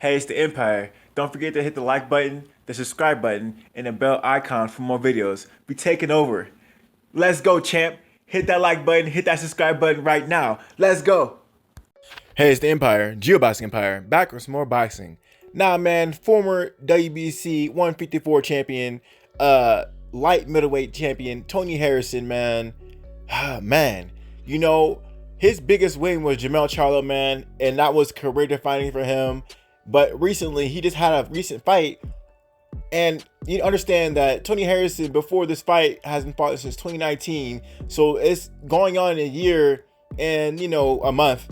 Hey, it's the Empire. Don't forget to hit the like button, the subscribe button, and the bell icon for more videos. We taking over. Let's go, champ. Hit that like button, hit that subscribe button right now. Let's go. Hey, it's the Empire, Geoboxing Empire, back with some more boxing. Nah, man, former WBC 154 champion, light middleweight champion, Tony Harrison, man. Man, you know, his biggest win was JERMELL CHARLO, man, and that was career defining for him. But recently, he just had a recent fight, and you understand that Tony Harrison, before this fight, hasn't fought since 2019. So it's going on a year and, a month.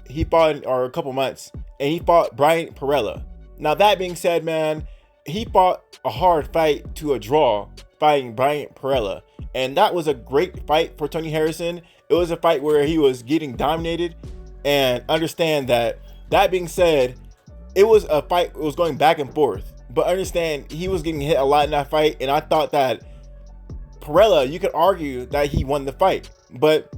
He fought, or a couple months, and he fought BRYANT PERRELLA. Now, that being said, man, he fought a hard fight to a draw, fighting BRYANT PERRELLA. And that was a great fight for Tony Harrison. It was a fight where he was getting dominated. And understand that, that being said, it was a fight, it was going back and forth. But understand, he was getting hit a lot in that fight. And I thought that PERRELLA, you could argue that he won the fight. But,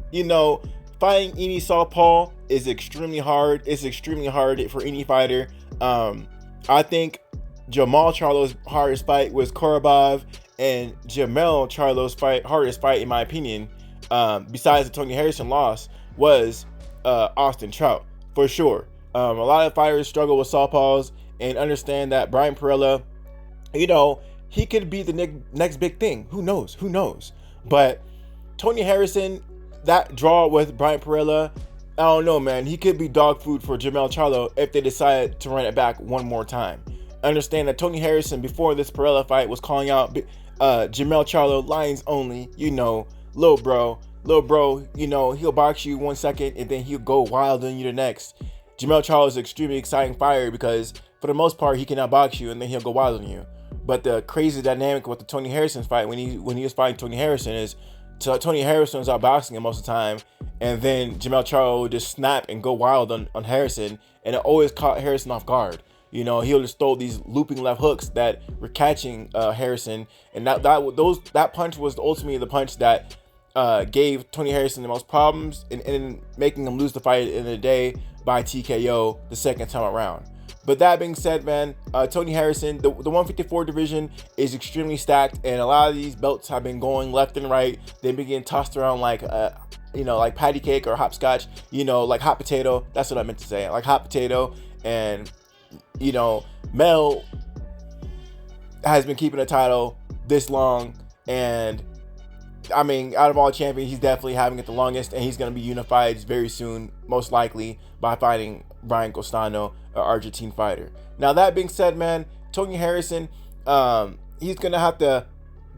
fighting any southpaw is extremely hard. It's extremely hard for any fighter. I think JERMELL CHARLO's hardest fight was Korobov, and JERMELL CHARLO's hardest fight, in my opinion, besides the Tony Harrison loss, was Austin Trout, for sure. A lot of fighters struggle with southpaws, and understand that BRYANT PERRELLA, he could be the next big thing. Who knows? Who knows? But Tony Harrison, that draw with BRYANT PERRELLA, I don't know, man. He could be dog food for JERMELL CHARLO if they decide to run it back one more time. Understand that Tony Harrison, before this PERRELLA fight, was calling out JERMELL CHARLO, lines only, little bro, he'll box you 1 second and then he'll go wild on you the next. JERMELL CHARLO is an extremely exciting fighter because for the most part he can outbox you and then he'll go wild on you. But the crazy dynamic with the Tony Harrison fight, when he was fighting Tony Harrison, is Tony Harrison was outboxing him most of the time, and then JERMELL CHARLO would just snap and go wild on Harrison, and it always caught Harrison off guard. He'll just throw these looping left hooks that were catching Harrison, and that punch was ultimately the punch that gave Tony Harrison the most problems and making him lose the fight in the day by TKO the second time around. But that being said, man, Tony Harrison, the 154 division is extremely stacked, and a lot of these belts have been going left and right. They've been getting tossed around like like patty cake or hopscotch, like hot potato. That's what I meant to say, like hot potato. And Mel has been keeping the title this long, and I mean, out of all champions, he's definitely having it the longest, and he's going to be unified very soon, most likely by fighting Brian Costano, an Argentine fighter. Now, that being said, man, Tony Harrison, he's going to have to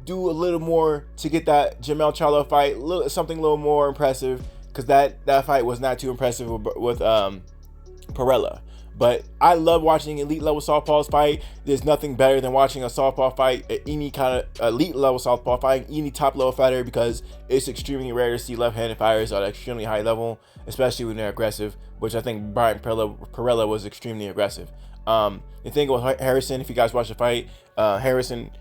do a little more to get that JERMELL CHARLO fight, something a little more impressive, because that fight was not too impressive with PERRELLA. But I love watching elite level southpaws fight. There's nothing better than watching a southpaw fight at any kind of elite level southpaw fight, any top level fighter, because it's extremely rare to see left-handed fighters at an extremely high level, especially when they're aggressive, which I think BRYANT PERRELLA was extremely aggressive. The thing with Harrison, if you guys watch the fight, Harrison,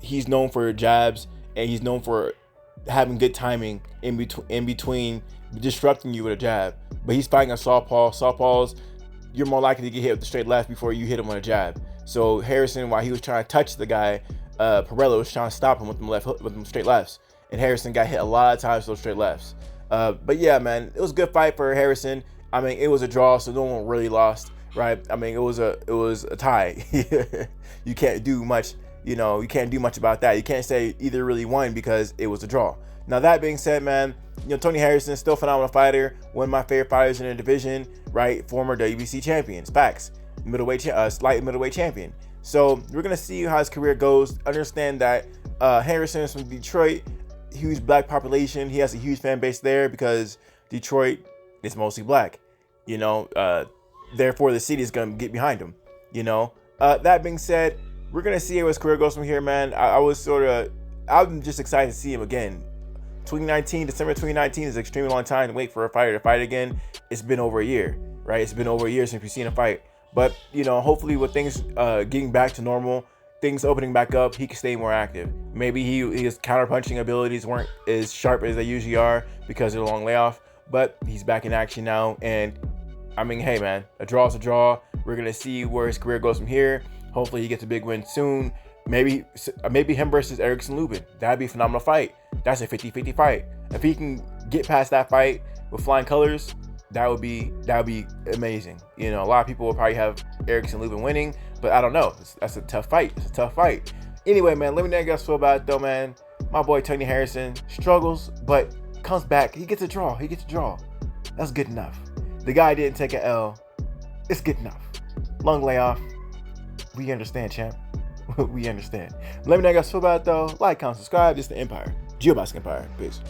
he's known for jabs, and he's known for having good timing in between disrupting you with a jab. But he's fighting a southpaw. Southpaws, you're more likely to get hit with the straight left before you hit him on a jab. So Harrison, while he was trying to touch the guy, PERRELLA was trying to stop him with them straight lefts, and Harrison got hit a lot of times with those straight lefts. But yeah, man, it was a good fight for Harrison. I mean, it was a draw, so no one really lost, right? I mean, it was a tie. You can't do much, you can't do much about that. You can't say either really won because it was a draw. Now, that being said, man, Tony Harrison is still a phenomenal fighter. One of my favorite fighters in the division, right? Former WBC champion, facts. Light middleweight champion. So we're gonna see how his career goes. Understand that Harrison is from Detroit, huge black population. He has a huge fan base there because Detroit is mostly black. Therefore the city is gonna get behind him. That being said, we're gonna see how his career goes from here, man. I'm just excited to see him again. December 2019 is an extremely long time to wait for a fighter to fight again. It's been over a year, right? It's been over a year since we've seen a fight. But, hopefully with things getting back to normal, things opening back up, he can stay more active. Maybe his counter-punching abilities weren't as sharp as they usually are because of the long layoff, but he's back in action now. And, I mean, hey, man, a draw is a draw. We're gonna see where his career goes from here. Hopefully he gets a big win soon. Maybe him versus Erickson Lubin. That'd be a phenomenal fight. That's a 50-50 fight. If he can get past that fight with flying colors, that would be amazing. You know, a lot of people will probably have Erickson Lubin winning, but I don't know. That's a tough fight. It's a tough fight. Anyway, man, let me know how you guys feel about it though, man. My boy Tony Harrison struggles, but comes back. He gets a draw. That's good enough. The guy didn't take an L. It's good enough. Long layoff. We understand, champ. We understand. Let me know how you guys feel about it though. Like, comment, subscribe. This is the Empire. Geobasket Empire. Peace.